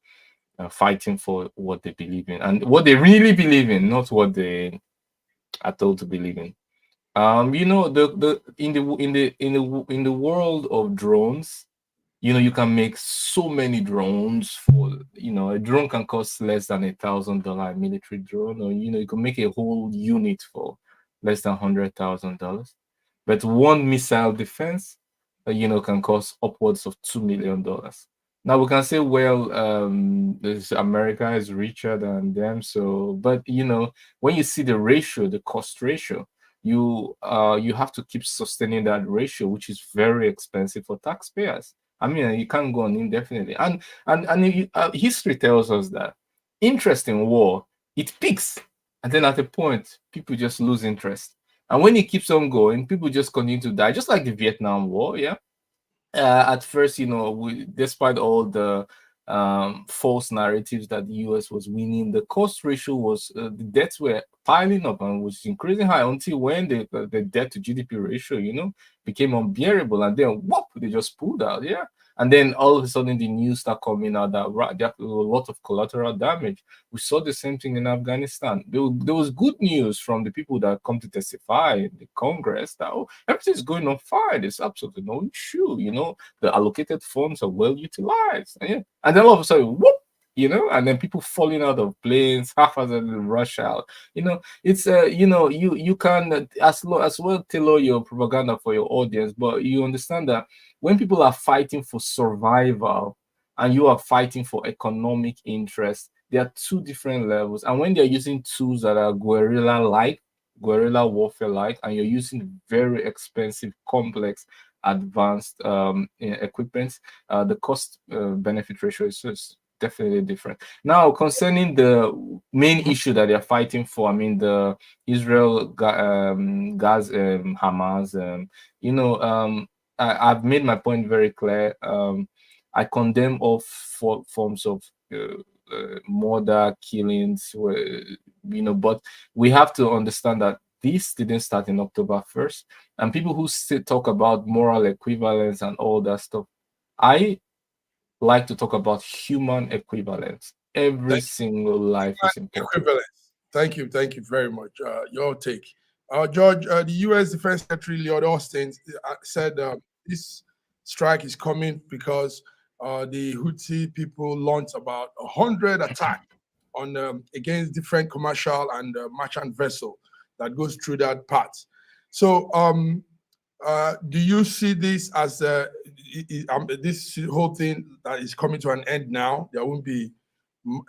fighting for what they believe in and what they really believe in, not what they are told to believe in. You know, in the world of drones, you know, you can make so many drones for, you know, a drone can cost less than $1,000 military drone, or, you know, you can make a whole unit for less than $100,000. But one missile defense, you know, can cost upwards of $2 million. Now we can say, well, America is richer than them. So, but you know, when you see the ratio, the cost ratio, you have to keep sustaining that ratio, which is very expensive for taxpayers. I mean, you can't go on indefinitely. And history tells us that interest in war, it peaks, and then at a point, people just lose interest. And when it keeps on going, people just continue to die, just like the Vietnam War. Yeah. At first, you know, despite all the false narratives that the US was winning, the cost ratio was, the debts were piling up and was increasing high until when the debt to GDP ratio, you know, became unbearable, and then whoop, they just pulled out. Yeah. And then all of a sudden, the news start coming out that there was a lot of collateral damage. We saw the same thing in Afghanistan. There was good news from the people that come to testify in the Congress that, oh, everything's going on fine. There's absolutely no issue. You know, the allocated funds are well utilized. And then all of a sudden, whoop, you know, and then people falling out of planes, haphazardly rush out. You know, it's you know, you can as well tailor your propaganda for your audience, but you understand that when people are fighting for survival and you are fighting for economic interest, there are two different levels. And when they're using tools that are guerrilla warfare-like, and you're using very expensive, complex, advanced equipment, the cost benefit ratio is definitely different. Now, concerning the main issue that they're fighting for, I mean, the Israel, Gaza, Hamas, you know, I've made my point very clear. I condemn all forms of murder, killings, you know, but we have to understand that this didn't start in October 1st. And people who still talk about moral equivalence and all that stuff, I like to talk about human equivalence. Every single life is important. Equivalence. Thank you very much. Your take. George, the U.S. Defense Secretary Lloyd Austin said this strike is coming because the Houthi people launched about 100 attacks on against different commercial and merchant vessel that goes through that part. So, do you see this as this whole thing that is coming to an end now? There won't be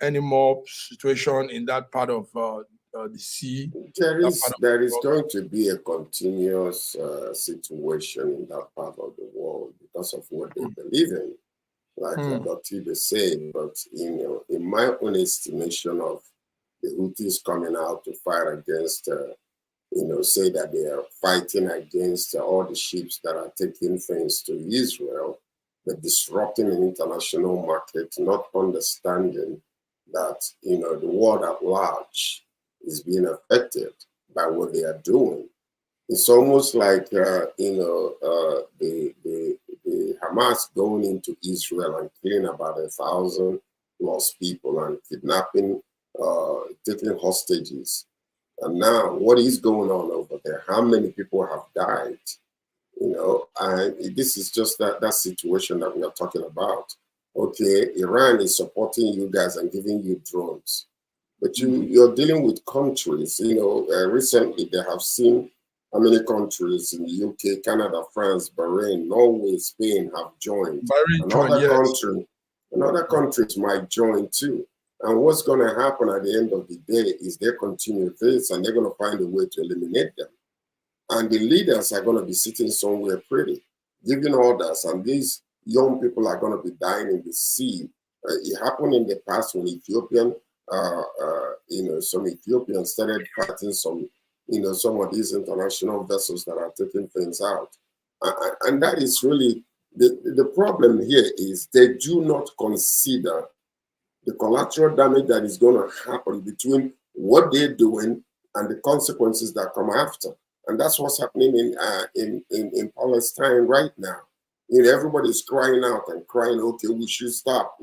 any more situation in that part of the sea. There is going to be a continuous situation in that part of the world because of what they believe in, like Dr. Ibe said. But in my own estimation of the Houthis coming out to fight against, say that they are fighting against all the ships that are taking things to Israel, but disrupting the international market, not understanding that, the world at large is being affected by what they are doing. It's almost like, the Hamas going into Israel and killing about 1,000 plus people and kidnapping, taking hostages. And now, what is going on over there? How many people have died? And this is just that situation that we are talking about. Okay, Iran is supporting you guys and giving you drones, but you're dealing with countries. Recently they have seen how many countries in the UK, Canada, France, Bahrain, Norway, Spain have joined. Other countries might join too. And what's going to happen at the end of the day is they continue this and they're going to find a way to eliminate them. And the leaders are going to be sitting somewhere pretty, giving orders, and these young people are going to be dying in the sea. It happened in the past when some Ethiopians started fighting some of these international vessels that are taking things out. And that is really, the problem here is they do not consider the collateral damage that is going to happen between what they're doing and the consequences that come after. And that's what's happening in Palestine right now. Everybody's crying out and crying, okay, we should stop.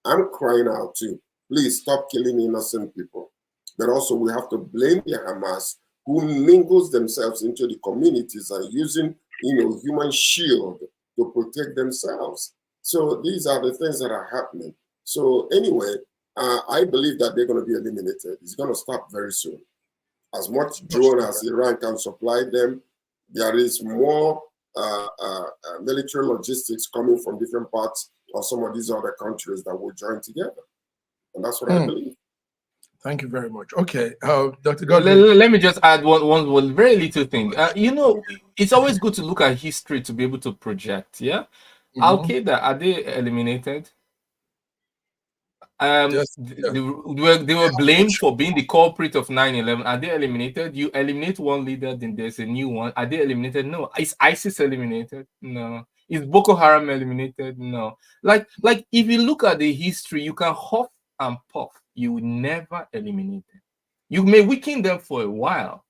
I'm crying out too. Please stop killing innocent people. But also we have to blame the Hamas, who mingles themselves into the communities and using, human shield to protect themselves. So these are the things that are happening. So anyway, I believe that they're going to be eliminated. It's going to stop very soon. As much drone as Iran can supply them, there is more military logistics coming from different parts of some of these other countries that will join together. And that's what I believe. Thank you very much. Okay, Dr. Godwin. Let me just add one very little thing. It's always good to look at history to be able to project. Yeah, Al-Qaeda, are they eliminated? They were blamed for being the culprit of 9/11. Are they eliminated? You eliminate one leader, then there's a new one. Are they eliminated? No. Is ISIS eliminated? No. Is Boko Haram eliminated? No. Like if you look at the history, you can huff and puff. You will never eliminate them. You may weaken them for a while.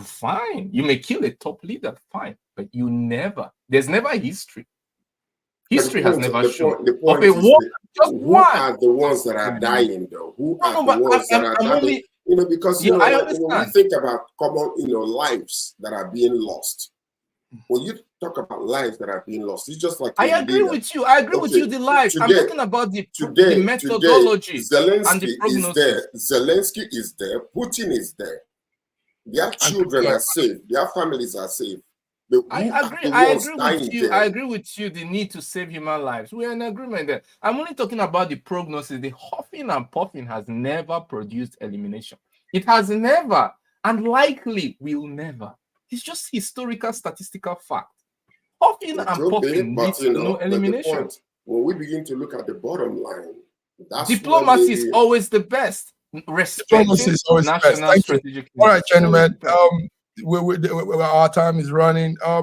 Fine. You may kill a top leader. Fine. But you never. There's never history. History has never shown. The point is, who are the ones that are dying, though? Who are the ones that are dying? Because when we think about common, lives that are being lost. When you talk about lives that are being lost, it's just like I agree with you. I agree with you. The lives. I'm talking about the methodology and the prognosis. Zelensky is there. Putin is there. Their children are safe. Their families are safe. I agree with you. The need to save human lives. We are in agreement there. I'm only talking about the prognosis. The huffing and puffing has never produced elimination. It has never, and likely will never. It's just historical, statistical fact. Huffing and puffing leads to no elimination. When we begin to look at the bottom line, diplomacy is always the best. Diplomacy is always the best. Strategic. All right, gentlemen. Our time is running. A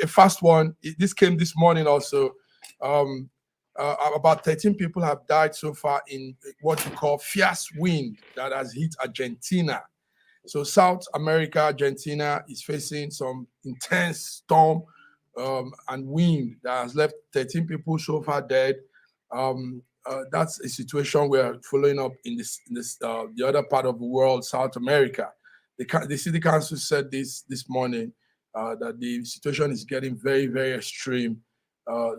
fast one. This came this morning also. About 13 people have died so far in what you call fierce wind that has hit Argentina. So South America, Argentina is facing some intense storm and wind that has left 13 people so far dead. That's a situation we are following up in the other part of the world, South America. The city council said this morning that the situation is getting very, very extreme.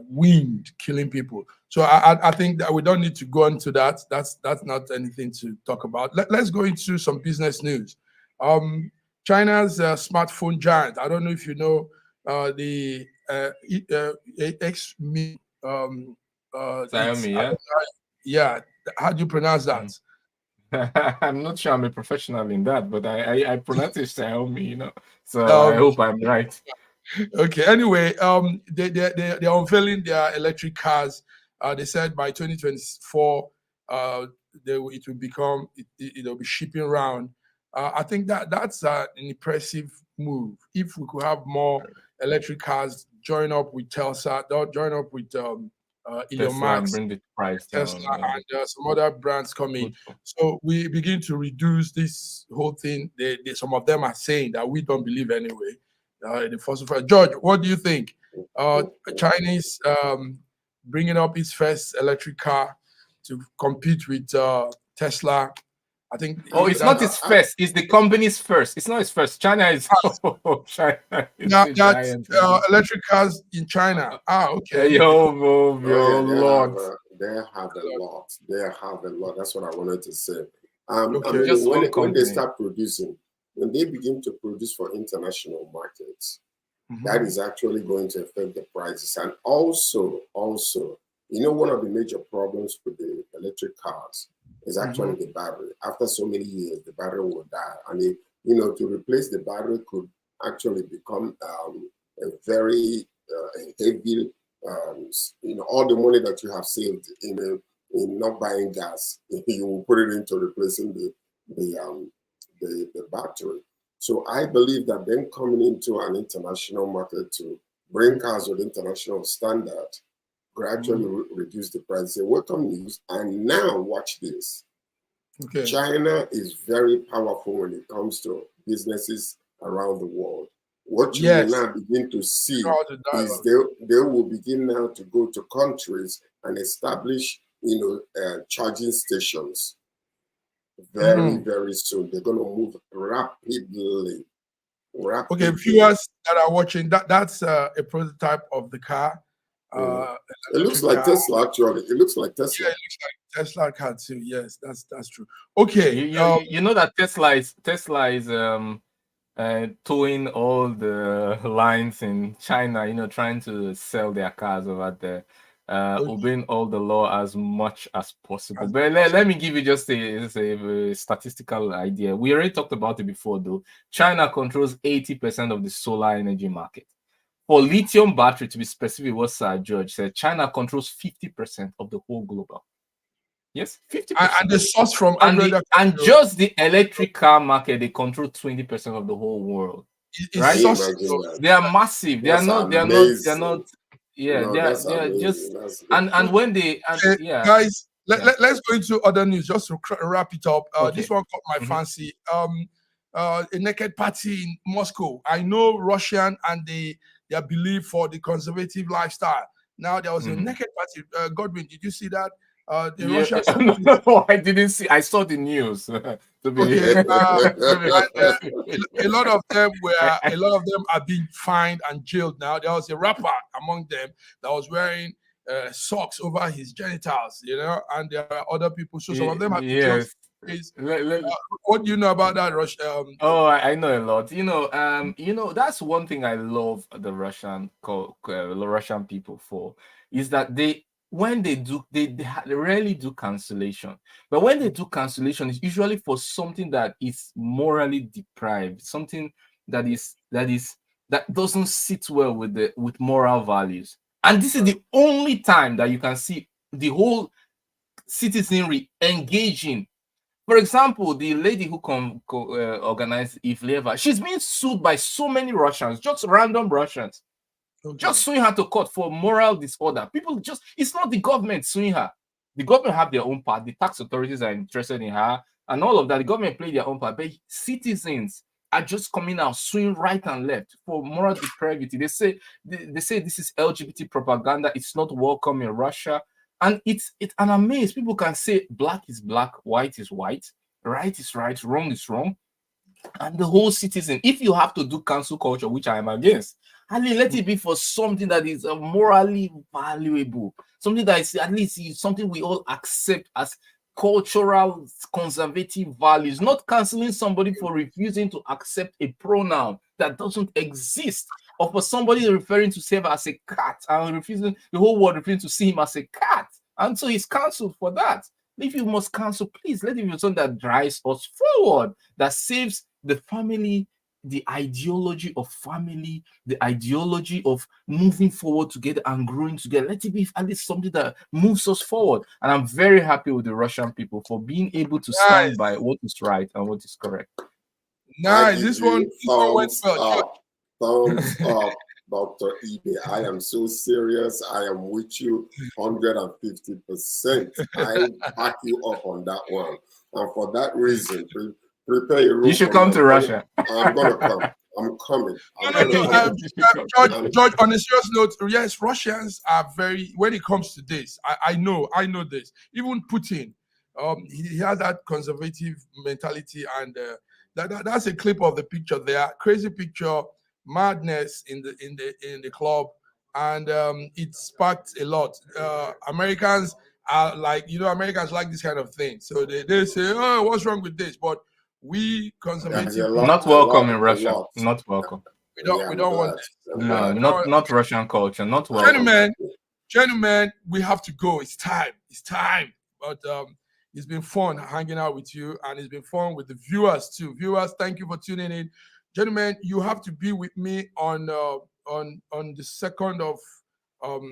Wind killing people. So I think that we don't need to go into that. That's not anything to talk about. Let's go into some business news. China's smartphone giant. I don't know if you know the Xiaomi. Xiaomi, yeah. How do you pronounce that? I'm not sure I'm a professional in that, but I pronounce it Xiaomi, So I hope I'm right. Okay. Anyway, they're unveiling their electric cars. They said by 2024, it will become, it'll be shipping around. I think that's an impressive move. If we could have more electric cars join up with Tesla, join up with Elon Tesla, and Musk, bring the price Tesla, down. and some other brands coming. So we begin to reduce this whole thing. Some of them are saying that we don't believe anyway. The fossil fuel. George, what do you think? Chinese bringing up its first electric car to compete with Tesla. I think. Oh, it's not its first. It's the company's first. It's not its first. China is. China is Now the that giant. electric cars in China. Okay. Yo, Lord. Lord. They have a lot. They have a lot. That's what I wanted to say. Okay. I mean, Just one when company. they start producing, when they begin to produce for international markets, that is actually going to affect the prices. And also, one of the major problems with the electric cars is actually the battery. After so many years, the battery will die. And to replace the battery could actually become a very heavy, all the money that you have saved in not buying gas, you will put it into replacing the battery. So I believe that them coming into an international market to bring cars with international standard gradually reduce the price. Say, welcome news. And now watch this. Okay. China is very powerful when it comes to businesses around the world. What you will now begin to see is they will begin now to go to countries and establish, charging stations. Very, very soon. They're going to move rapidly. Okay, viewers that are watching, that's a prototype of the car. It looks like Tesla, actually. It looks like Tesla. Yeah, it looks like Tesla car too. Yes, that's true. Okay. You know that Tesla is towing all the lines in China, trying to sell their cars over there, obeying all the law as much as possible. But let me give you just a statistical idea. We already talked about it before, though. China controls 80% of the solar energy market. For lithium battery, to be specific, what Sir George said, China controls 50% of the whole global. Yes, 50%. And the source from and just the electric car market, they control 20% of the whole world. Right? They are massive. They're not. Yeah, they're just. And when they guys, let's go into other news just to wrap it up. This one caught my fancy. A naked party in Moscow. I know Russian and their belief for the conservative lifestyle. Now there was a naked party. Godwin, did you see that? Russians. No, I didn't see. I saw the news. A lot of them are being fined and jailed now. There was a rapper among them that was wearing socks over his genitals, and there are other people. So some of them have been jailed. What do you know about that, Russia? I know a lot. That's one thing I love the Russian people for, is that when they do, they rarely do cancellation. But when they do cancellation, it's usually for something that is morally deprived, something that doesn't sit well with moral values. And this is the only time that you can see the whole citizenry engaging. For example, the lady who organized Ivleva, she's being sued by so many Russians, just random Russians. Just suing her to court for moral disorder. It's not the government suing her. The government have their own part. The tax authorities are interested in her and all of that. The government play their own part. But citizens are just coming out suing right and left for moral depravity. They say this is LGBT propaganda. It's not welcome in Russia. And it's an amaze. People can say black is black, white is white, right is right, wrong is wrong. And the whole citizen, if you have to do cancel culture, which I am against, let it be for something that is morally valuable, something that is at least something we all accept as cultural conservative values, not canceling somebody for refusing to accept a pronoun that doesn't exist, or for somebody referring to himself as a cat and the whole world refusing to see him as a cat. And so he's cancelled for that. If you must cancel, please let it be something that drives us forward, that saves the family the ideology of family, the ideology of moving forward together and growing together. Let it be at least something that moves us forward. And I'm very happy with the Russian people for being able to stand by what is right and what is correct. Nice. This one went well. Thumbs up, Dr. Ibe. I am so serious. I am with you 150%. I back you up on that one. And for that reason, prepare your room. You should come to Russia. I'm going to come. I'm coming. George, on a serious note, yes, Russians are very, when it comes to this, I know this. Even Putin, he has that conservative mentality, and that's a clip of the picture there. Crazy picture. Madness in the club, and it sparked a lot. Americans are like, Americans like this kind of thing, so they say, oh, what's wrong with this? But we conservative, not welcome in Russia. Not welcome. We don't want this. No, not Russian culture. Not welcome. Gentlemen, we have to go. It's time. But it's been fun hanging out with you, and it's been fun with the viewers too. Viewers, thank you for tuning in. Gentlemen, you have to be with me on the 2nd of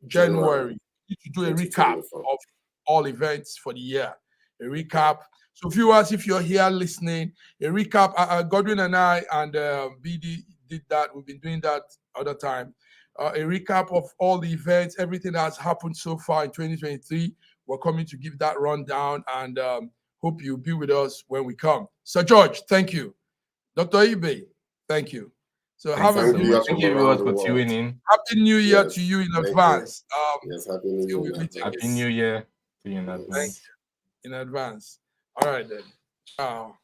January. You need to do a recap of all events for the year. A recap. So viewers, if you're here listening, a recap. Godwin and I and BD did that. We've been doing that other time. A recap of all the events, everything that has happened so far in 2023. We're coming to give that rundown, and hope you'll be with us when we come. Sir George, thank you. Dr. Ibe, thank you. So thank you everyone for tuning in. Happy New Year to you in advance. Yes, Happy New Year. Happy New Year to you in advance. In advance. All right then. Ciao.